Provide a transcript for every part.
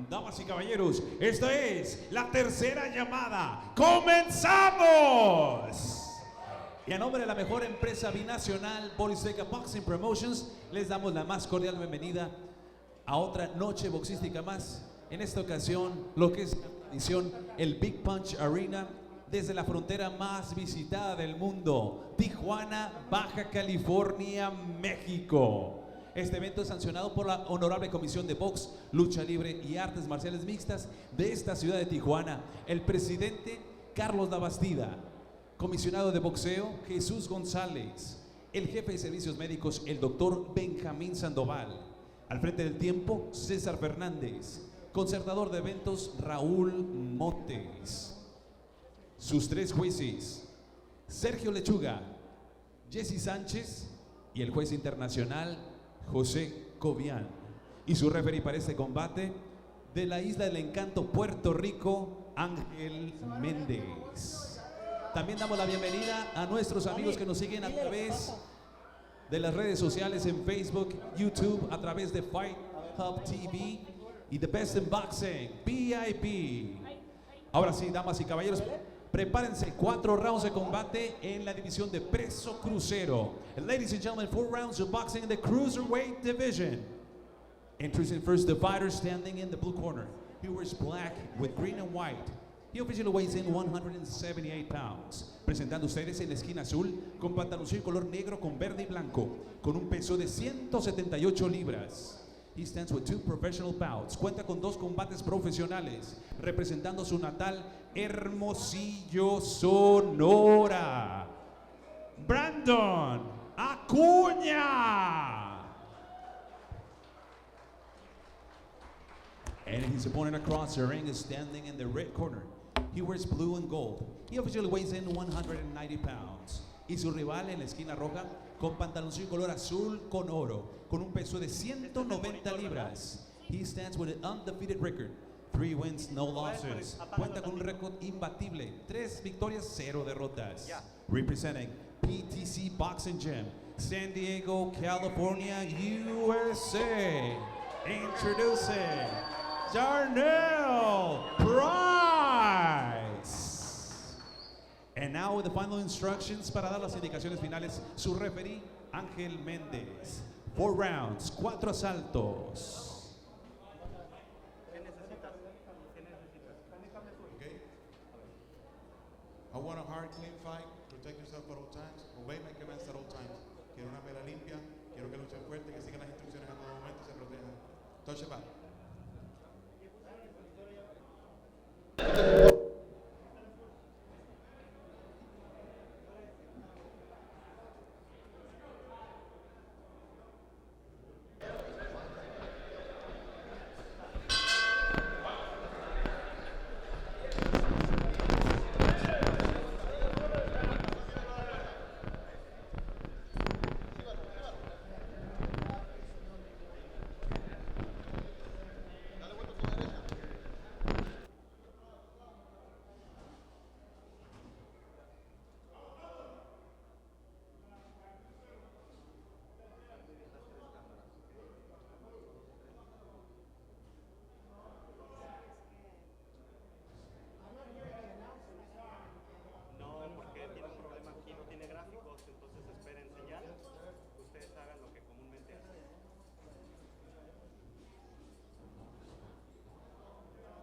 Damas y caballeros, esta es la tercera llamada. ¡Comenzamos! Y a nombre de la mejor empresa binacional, Boliseca Boxing Promotions, les damos la más cordial bienvenida a otra noche boxística más. En esta ocasión, lo que es la edición, el Big Punch Arena, desde la frontera más visitada del mundo, Tijuana, Baja California, México. Este evento es sancionado por la Honorable Comisión de Box, Lucha Libre y Artes Marciales Mixtas de esta ciudad de Tijuana. El presidente Carlos Labastida, comisionado de boxeo Jesús González, el jefe de servicios médicos el doctor Benjamín Sandoval, al frente del tiempo César Fernández, concertador de eventos Raúl Montes, sus tres jueces Sergio Lechuga, Jesse Sánchez y el juez internacional José Cobian, y su referee para este combate de la Isla del Encanto, Puerto Rico, Ángel Méndez. También damos la bienvenida a nuestros amigos que nos siguen a través de las redes sociales en Facebook, YouTube, a través de Fight Hub TV y The Best in Boxing, VIP. Ahora sí, damas y caballeros, prepárense, 4 rounds de combate en la división de peso crucero. Ladies and gentlemen, 4 rounds of boxing in the cruiserweight division. Introducing first the fighter standing in the blue corner. He wears black with green and white. He officially weighs in 178 pounds. Presentando ustedes en la esquina azul, con pantaloncillo color negro con verde y blanco, con un peso de 178 libras. He stands with 2 professional bouts. Cuenta con 2 combates profesionales, representando su natal Hermosillo, Sonora. Brandon Acuna. And his opponent across the ring is standing in the red corner. He wears blue and gold. He officially weighs in 190 pounds. Y su rival en la esquina roja, con pantaloncillo color azul con oro, con un peso de 190 libras. He stands with an undefeated record. 3 wins, no losses. Cuenta con un récord imbatible. 3 victorias, 0 derrotas. Representing PTC Boxing Gym, San Diego, California, USA. Introducing Darnell Price. And now with the final instructions, para dar las indicaciones finales, su referee, Ángel Méndez. 4 rounds, 4 asaltos. I want a hard, clean fight. Protect yourself at all times. Obey my commands at all times. Quiero una pelea limpia. Quiero que luchen fuerte, que sigan las instrucciones a todo momento y se protejan. Touch it back.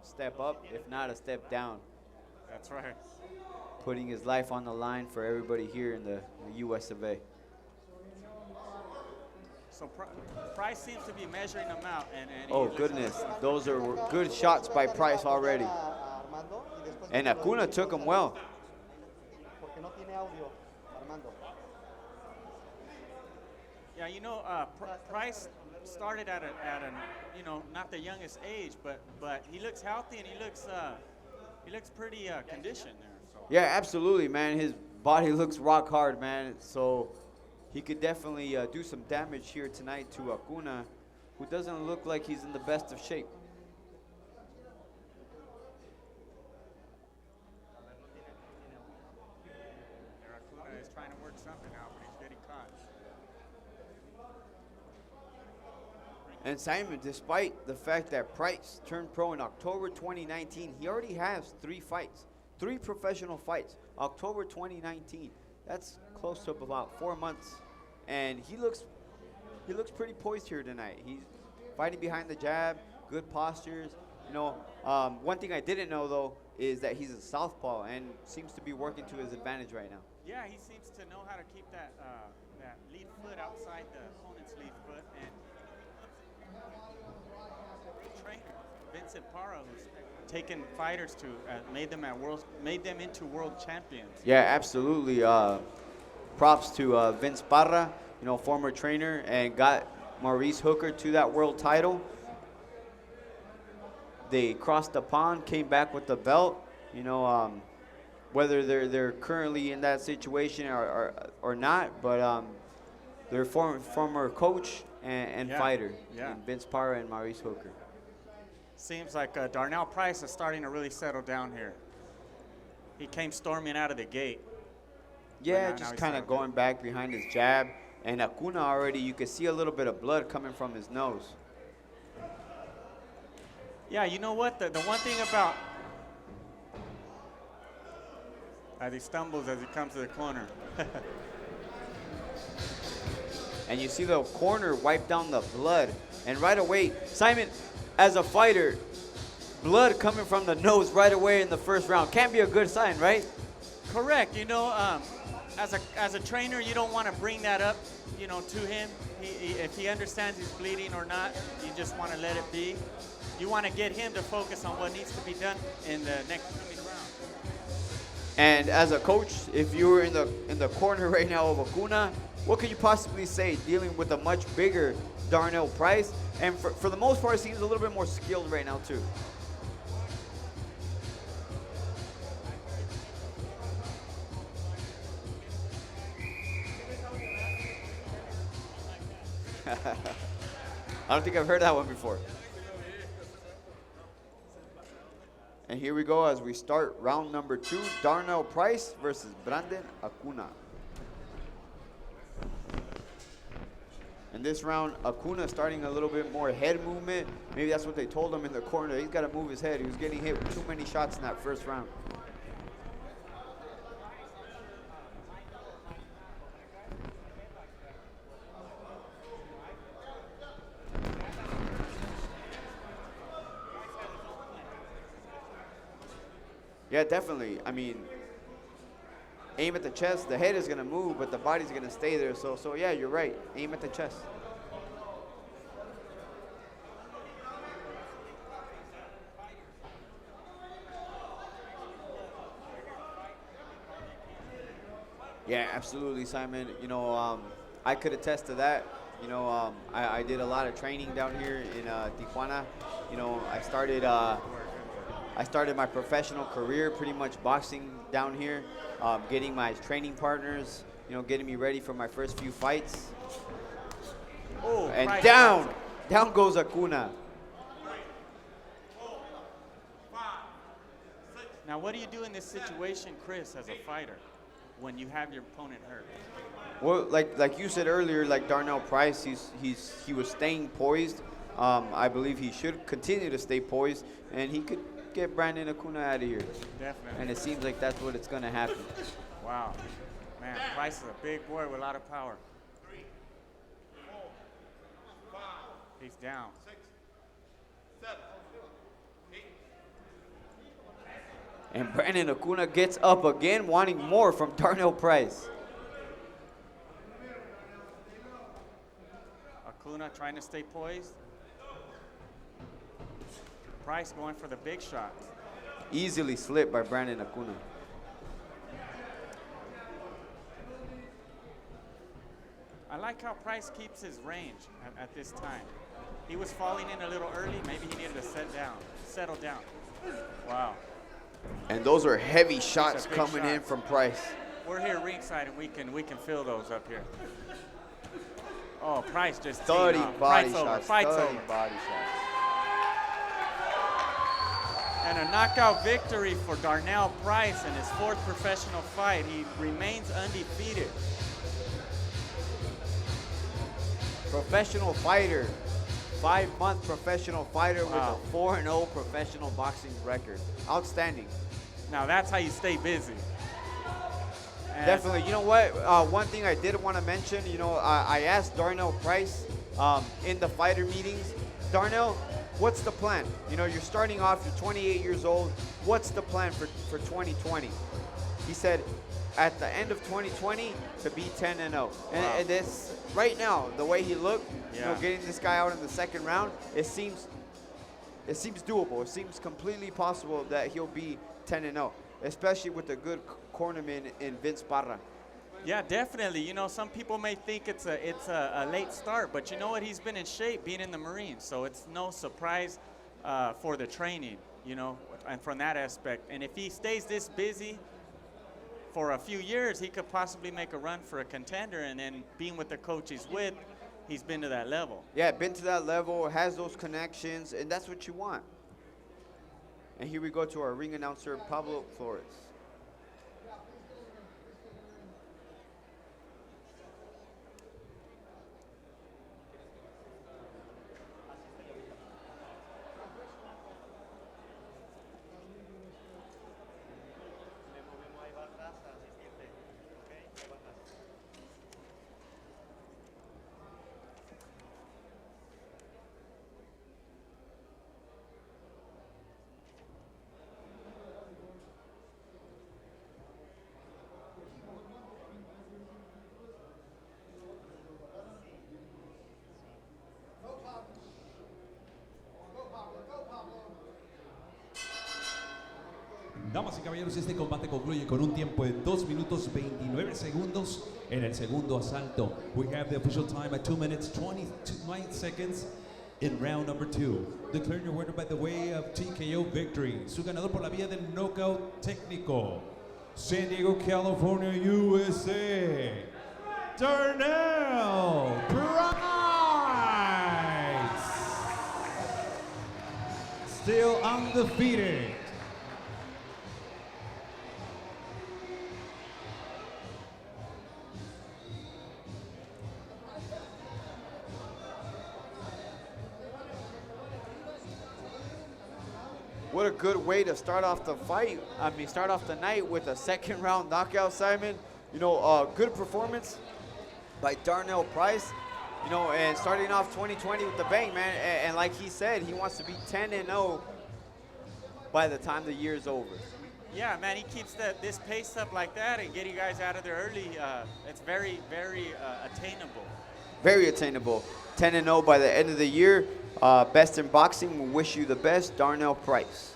Step up, if not a step down. That's right. Putting his life on the line for everybody here in the US of A. So Price seems to be measuring them out. And Oh, goodness. Those are good shots by Price already. And Acuna took him well. Yeah, you know, Price started at an not the youngest age, but he looks healthy and he looks pretty conditioned there. So. Yeah, absolutely, man. His body looks rock hard, man. So he could definitely do some damage here tonight to Acuna, who doesn't look like he's in the best of shape. Acuna is trying to work something out, but he's getting caught. And Simon, despite the fact that Price turned pro in October 2019, he already has 3 fights, 3 professional fights. October 2019. That's close to about 4 months, and he looks pretty poised here tonight. He's fighting behind the jab, good postures. You know, one thing I didn't know though is that he's a southpaw and seems to be working to his advantage right now. Yeah, he seems to know how to keep that that lead foot outside the opponent's lead foot. And trainer Vincent Parra, who's taken fighters to made them into world champions. Yeah, absolutely. Props to Vince Parra, you know, former trainer, and got Maurice Hooker to that world title. They crossed the pond, came back with the belt. You know, whether they're currently in that situation or not, but they're former coach and fighter, and Vince Parra and Maurice Hooker. Seems like Darnell Price is starting to really settle down here. He came storming out of the gate. Yeah, just kind of going back behind his jab. And Acuna already, you could see a little bit of blood coming from his nose. Yeah, you know what? The one thing about, as he stumbles as he comes to the corner. And you see the corner wipe down the blood. And right away, Simon, as a fighter, blood coming from the nose right away in the first round can't be a good sign, right? Correct. You know, as a trainer, you don't want to bring that up, you know, to him. If he understands he's bleeding or not, you just want to let it be. You want to get him to focus on what needs to be done in the next coming round. And as a coach, if you were in the corner right now of Acuna, what could you possibly say dealing with a much bigger Darnell Price? And for the most part, he seems a little bit more skilled right now too. I don't think I've heard that one before. And here we go as we start round number 2, Darnell Price versus Brandon Acuna. In this round, Acuna starting a little bit more head movement. Maybe that's what they told him in the corner. He's got to move his head. He was getting hit with too many shots in that first round. Yeah, definitely. I mean, aim at the chest, the head is going to move, but the body's going to stay there. So yeah, you're right. Aim at the chest. Yeah, absolutely, Simon. You know, I could attest to that. You know, I did a lot of training down here in Tijuana. You know, I started my professional career pretty much boxing down here, getting my training partners, you know, getting me ready for my first few fights. Oh, and right. down goes Acuna. Now, what do you do in this situation, Chris, as a fighter, when you have your opponent hurt? Well, like you said earlier, like Darnell Price, he was staying poised. I believe he should continue to stay poised, and he could get Brandon Acuna out of here. Definitely. And it seems like that's what it's going to happen. Wow. Man, Price is a big boy with a lot of power. He's down. And Brandon Acuna gets up again, wanting more from Darnell Price. Acuna trying to stay poised. Price going for the big shots. Easily slipped by Brandon Acuna. I like how Price keeps his range at this time. He was falling in a little early. Maybe he needed to settle down. Wow. And those are heavy shots coming shots. in from Price. We're here ringside, and we can feel those up here. Oh, Price just 30 body shots. Fight's 30 over. body shots. And a knockout victory for Darnell Price in his 4th professional fight. He remains undefeated. Professional fighter, 5-month professional fighter Wow. with a 4-0 professional boxing record. Outstanding. Now that's how you stay busy. And Definitely. You know what? One thing I did want to mention, I asked Darnell Price in the fighter meetings, Darnell, what's the plan? You're starting off, you're 28 years old. What's the plan for 2020? He said, at the end of 2020, to be 10-0. Wow. And this, right now, the way he looked, Yeah. getting this guy out in the second round, it seems doable. It seems completely possible that he'll be 10-0, especially with a good cornerman in Vince Parra. Yeah, definitely. Some people may think it's a late start, but you know what? He's been in shape being in the Marines, so it's no surprise for the training, and from that aspect. And if he stays this busy for a few years, he could possibly make a run for a contender, and then being with the coach he's with, he's been to that level. Yeah, been to that level, has those connections, and that's what you want. And here we go to our ring announcer, Pablo Flores. Damas y caballeros, este combate concluye con un tiempo de 2 minutos 29 segundos en el segundo asalto. We have the official time at 2 minutes 29 seconds in round number 2. Declaring your winner by the way of TKO victory. Su ganador por la vía del knockout técnico. San Diego, California, USA. Darnell Price. Still undefeated. What a good way to start off the fight. Start off the night with a second round knockout, Simon. Good performance by Darnell Price. And starting off 2020 with the bang, man. And like he said, he wants to be 10-0 by the time the year is over. Yeah, man, he keeps this pace up like that and get you guys out of there early. It's very, very attainable. Very attainable. 10-0 by the end of the year. Best in boxing. We wish you the best. Darnell Price.